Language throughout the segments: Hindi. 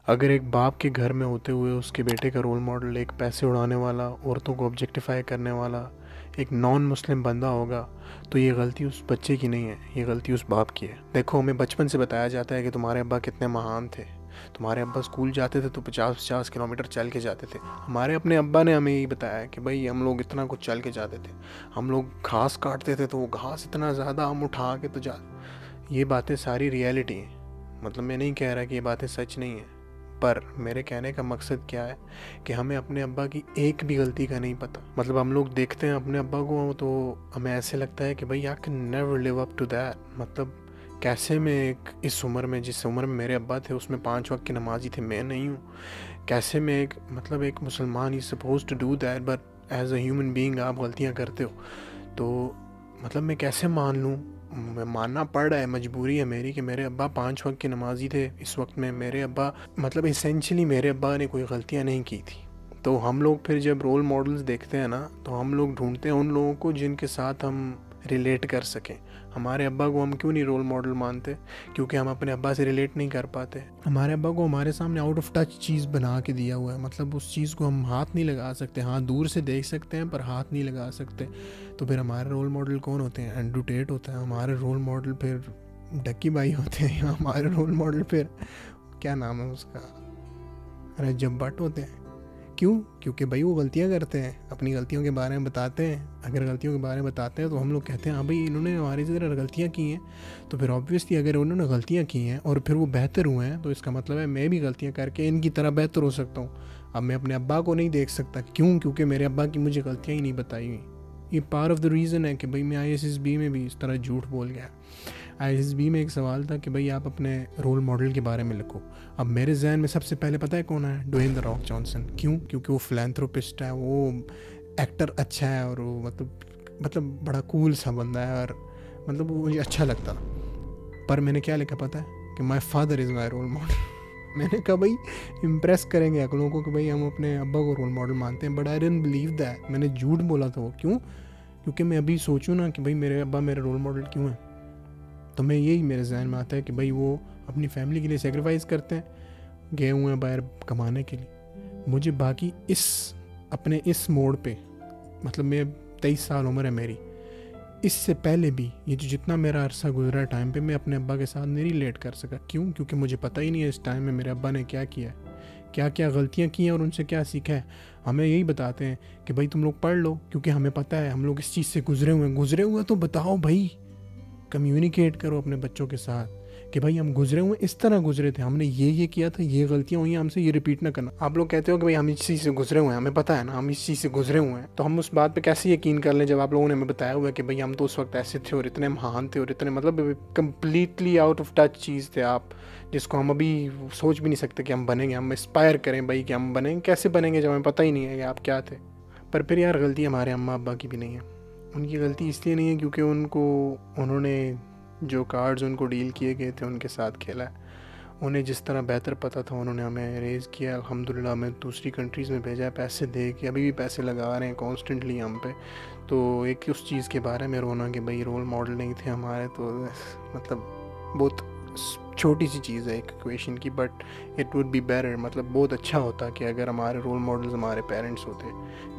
अगर एक बाप के घर में होते हुए उसके बेटे का रोल मॉडल एक पैसे उड़ाने वाला, औरतों को ऑब्जेक्टिफाई करने वाला एक नॉन मुस्लिम बंदा होगा, तो ये गलती उस बच्चे की नहीं है, ये गलती उस बाप की है। देखो, हमें बचपन से बताया जाता है कि तुम्हारे अब्बा कितने महान थे। तुम्हारे अब्बा स्कूल जाते थे तो 50-50 किलोमीटर चल के जाते थे। हमारे अपने अब्बा ने हमें यही बताया कि भाई हम लोग इतना कुछ चल के जाते थे। हम लोग घास काटते थे तो वो घास इतना ज़्यादा हम उठा के तो जा। ये बातें सारी रियलिटी हैं। मतलब मैं नहीं कह रहा कि ये बातें सच नहीं हैं, पर मेरे कहने का मकसद क्या है कि हमें अपने अब्बा की एक भी गलती का नहीं पता। मतलब हम लोग देखते हैं अपने अब्बा को तो हमें ऐसे लगता है कि भाई I can never live up to that. मतलब कैसे मैं एक इस उम्र में, जिस उम्र में मेरे अब्बा थे उसमें 5 वक्त की नमाजी थे, मैं नहीं हूँ। कैसे मैं एक मतलब एक मुसलमान ही suppose to do that, but as a human being आप गलतियाँ करते हो। तो मतलब मैं कैसे मान लूँ, मैं मानना पड़ रहा है, मजबूरी है मेरी कि मेरे अब्बा 5 वक्त के नमाजी थे। इस वक्त में मेरे अब्बा मतलब इसेंशली मेरे अब्बा ने कोई गलतियाँ नहीं की थी। तो हम लोग फिर जब रोल मॉडल्स देखते हैं ना, तो हम लोग ढूंढते हैं उन लोगों को जिनके साथ हम रिलेट कर सकें। हमारे अब्बा को हम क्यों नहीं रोल मॉडल मानते? क्योंकि हम अपने अब्बा से रिलेट नहीं कर पाते। हमारे अब्बा को हमारे सामने आउट ऑफ टच चीज़ बना के दिया हुआ है। मतलब उस चीज़ को हम हाथ नहीं लगा सकते। हाँ, दूर से देख सकते हैं पर हाथ नहीं लगा सकते। तो फिर हमारे रोल मॉडल कौन होते हैं? एंड्रू टेट होता है हमारे रोल मॉडल, फिर डक्की बाई होते हैं, या हमारे रोल मॉडल फिर क्या नाम है उसका, रजब भट्ट होते हैं। क्यों? क्योंकि भाई वो गलतियाँ करते हैं, अपनी गलतियों के बारे में बताते हैं। अगर गलतियों के बारे में बताते हैं तो हम लोग कहते हैं हाँ भाई इन्होंने हमारी तरह गलतियाँ की हैं। तो फिर ऑब्वियसली अगर उन्होंने गलतियाँ की हैं और फिर वो बेहतर हुए हैं, तो इसका मतलब है मैं भी गलतियाँ करके इनकी तरह बेहतर हो सकता हूँ। अब मैं अपने अब्बा को नहीं देख सकता। क्यों? क्योंकि मेरे अब्बा की मुझे गलतियाँ ही नहीं बताई हुई। ये पार्ट ऑफ द रीज़न है कि भाई मैं ISSB में भी इस तरह झूठ बोल गया। ISSB में एक सवाल था कि भाई आप अपने रोल मॉडल के बारे में लिखो। अब मेरे जहन में सबसे पहले पता है कौन है? Dwayne the Rock Johnson. क्यों? क्योंकि वो फिलैंथ्रोपिस्ट है, वो एक्टर अच्छा है, और वो मतलब बड़ा कूल सा बंदा है, और मतलब वो मुझे अच्छा लगता। पर मैंने क्या लिखा पता है? कि my father is my role model. मैंने कहा भाई इम्प्रेस करेंगे अगलों को कि भाई हम अपने अब्बा को रोल मॉडल मानते हैं, but I didn't believe that. मैंने झूठ बोला था वो। क्यों? क्योंकि मैं अभी सोचूं ना कि भाई मेरे अब्बा मेरे रोल मॉडल क्यों है, तो मैं यही मेरे जहन में आता है कि भाई वो अपनी फैमिली के लिए सेक्रीफाइस करते हैं, गए हुए हैं बाहर कमाने के लिए। मुझे बाकी इस अपने इस मोड़ पे, मतलब मैं 23 साल उम्र है मेरी, इससे पहले भी ये जो जितना मेरा अरसा गुजरा टाइम पे, मैं अपने अब्बा के साथ नहीं रिलेट कर सका। क्यों? क्योंकि मुझे पता ही नहीं है इस टाइम में मेरे अब्बा ने क्या किया है, क्या क्या गलतियाँ की हैं और उनसे क्या सीखा है। हमें यही बताते हैं कि भाई तुम लोग पढ़ लो, क्योंकि हमें पता है हम लोग इस चीज़ से गुजरे हुए हैं, तो बताओ भाई, कम्युनिकेट करो अपने बच्चों के साथ कि भाई हम गुजरे हुए, इस तरह गुजरे थे, हमने ये किया था, ये गलतियां हुई हैं, हमसे ये रिपीट ना करना। आप लोग कहते हो कि भाई हम इस चीज़ से गुजरे हुए हैं, हमें पता है ना हम इस चीज़ से गुजरे हुए हैं, तो हम उस बात पे कैसे यकीन कर लें जब आप लोगों ने हमें बताया हुआ है कि भाई हम तो उस वक्त ऐसे थे और इतने महान थे और इतने मतलब कम्प्लीटली आउट ऑफ टच चीज़ थे आप, जिसको हम अभी सोच भी नहीं सकते कि हम बनेंगे। हम इंस्पायर करें भाई कि हम बनेंगे, कैसे बनेंगे जब हमें पता ही नहीं है कि आप क्या थे। पर फिर यार गलती हमारे अम्मा अब्बा की भी नहीं है। उनकी गलती इसलिए नहीं है क्योंकि उन्होंने जो कार्ड्स उनको डील किए गए थे उनके साथ खेला है। उन्हें जिस तरह बेहतर पता था उन्होंने हमें रेज़ किया। अल्हम्दुलिल्लाह हमें दूसरी कंट्रीज़ में भेजा है, पैसे दे के, अभी भी पैसे लगा रहे हैं कॉन्स्टेंटली हम पे। तो एक उस चीज़ के बारे में रोना कि भाई रोल मॉडल नहीं थे हमारे, तो मतलब बहुत छोटी सी चीज़ है एक इक्वेशन की, but it would be better. मतलब बहुत अच्छा होता कि अगर हमारे रोल मॉडल्स हमारे पेरेंट्स होते,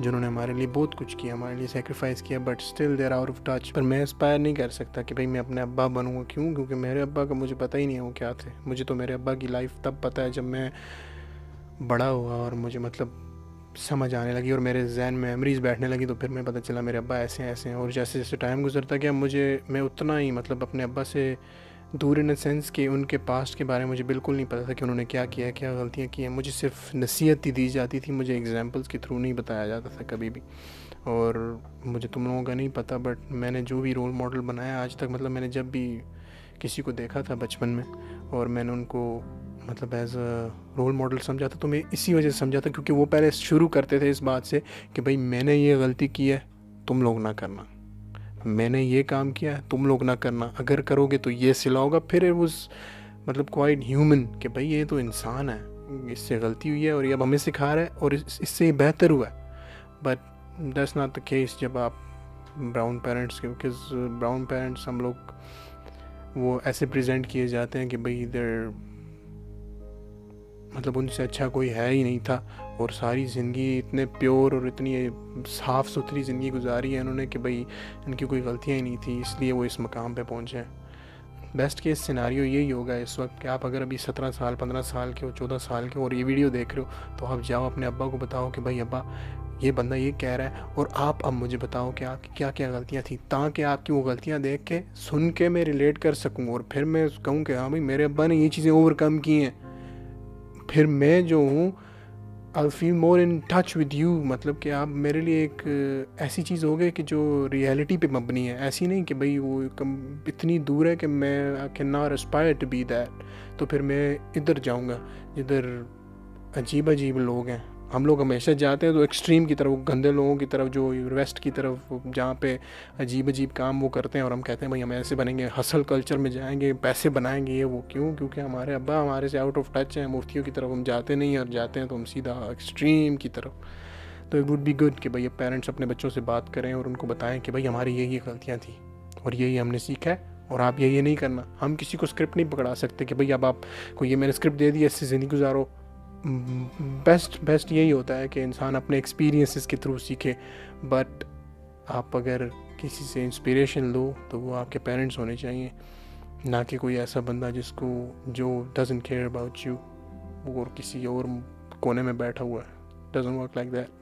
जिन्होंने हमारे लिए बहुत कुछ किया, हमारे लिए सेक्रीफाइस किया, but still there out of touch. पर मैं इंस्पायर नहीं कर सकता कि भाई मैं अपने अब्बा बनूँगा। क्यों? क्योंकि मेरे अब्बा का मुझे पता ही नहीं है वो क्या थे। मुझे तो मेरे अब्बा की लाइफ तब पता है जब मैं बड़ा हुआ और मुझे मतलब समझ आने लगी और मेरे जहन में मेमोरीज बैठने लगी, तो फिर मैं पता चला मेरे अब्बा ऐसे ऐसे हैं। और जैसे जैसे टाइम गुजरता गया मैं उतना ही मतलब अपने अब्बा से दूर, इन द सेंस कि उनके पास्ट के बारे में मुझे बिल्कुल नहीं पता था कि उन्होंने क्या किया है, क्या गलतियाँ की हैं। मुझे सिर्फ नसीहत ही दी जाती थी, मुझे एग्जांपल्स के थ्रू नहीं बताया जाता था कभी भी। और मुझे तुम लोगों का नहीं पता, बट मैंने जो भी रोल मॉडल बनाया आज तक, मतलब मैंने जब भी किसी को देखा था बचपन में और मैंने उनको मतलब एज अ रोल मॉडल समझा था, तो मैं इसी वजह से समझा था क्योंकि वो पहले शुरू करते थे इस बात से कि भाई मैंने ये गलती की है, तुम लोग ना करना। मैंने ये काम किया है, तुम लोग ना करना। अगर करोगे तो ये सिला होगा। फिर it was मतलब क्वाइट ह्यूमन कि भाई ये तो इंसान है, इससे गलती हुई है और ये अब हमें सिखा रहा है और इससे ये बेहतर हुआ है। But that's not the case जब आप ब्राउन पेरेंट्स के, बिकॉज ब्राउन पेरेंट्स हम लोग वो ऐसे प्रेजेंट किए जाते हैं कि भाई इधर मतलब उनसे अच्छा कोई है ही नहीं था, और सारी ज़िंदगी इतने प्योर और इतनी साफ़ सुथरी ज़िंदगी गुजारी है इन्होंने कि भाई इनकी कोई गलतियाँ ही नहीं थी, इसलिए वो इस मकाम पे पहुँचे हैं। बेस्ट केस सिनारियो यही होगा इस वक्त कि आप अगर अभी 17 साल 15 साल के हो, 14 साल के हो और ये वीडियो देख रहे हो, तो आप जाओ अपने अब्बा को बताओ कि भाई अब्बा ये बंदा ये कह रहा है और आप अब मुझे बताओ कि आपकी क्या क्या गलतियाँ थी, ताकि आपकी वो गलतियाँ देख के सुन के मैं रिलेट कर सकूँ और फिर मैं कहूँ कि हाँ भाई मेरे अब्बा ने ये चीज़ें ओवरकम की हैं। फिर मैं जो हूँ I feel more in touch with you, मतलब कि आप मेरे लिए एक ऐसी चीज़ हो गई कि जो रियलिटी पे मबनी है, ऐसी नहीं कि भाई वो इतनी दूर है कि मैं I can not aspire to be that. तो फिर मैं इधर जाऊँगा जिधर अजीब अजीब लोग हैं। हम लोग हमेशा जाते हैं तो एक्सट्रीम की तरफ, गंदे लोगों की तरफ, जो वेस्ट की तरफ, जहाँ पे अजीब अजीब काम वो करते हैं और हम कहते हैं भाई हम ऐसे बनेंगे, हसल कल्चर में जाएंगे, पैसे बनाएंगे, ये वो। क्यों? क्योंकि हमारे अब्बा हमारे से आउट ऑफ टच हैं, मुफ्तियों की तरफ हम जाते नहीं हैं, और जाते हैं तो हम सीधा एक्सट्रीम की तरफ। तो इट वुड बी गुड कि भाई पेरेंट्स अपने बच्चों से बात करें और उनको बताएं कि भाई हमारी ये गलतियाँ थी और यही हमने सीखा है और आप ये नहीं करना। हम किसी को स्क्रिप्ट नहीं पकड़ा सकते कि भाई अब आपको ये मैंने स्क्रिप्ट दे दी, इससे ज़िंदगी गुजारो। बेस्ट यही होता है कि इंसान अपने एक्सपीरियंसेस के थ्रू सीखे। बट आप अगर किसी से इंस्पिरेशन लो तो वो आपके पेरेंट्स होने चाहिए, ना कि कोई ऐसा बंदा जो डजंट केयर अबाउट यू और किसी और कोने में बैठा हुआ है। Doesn't work like that.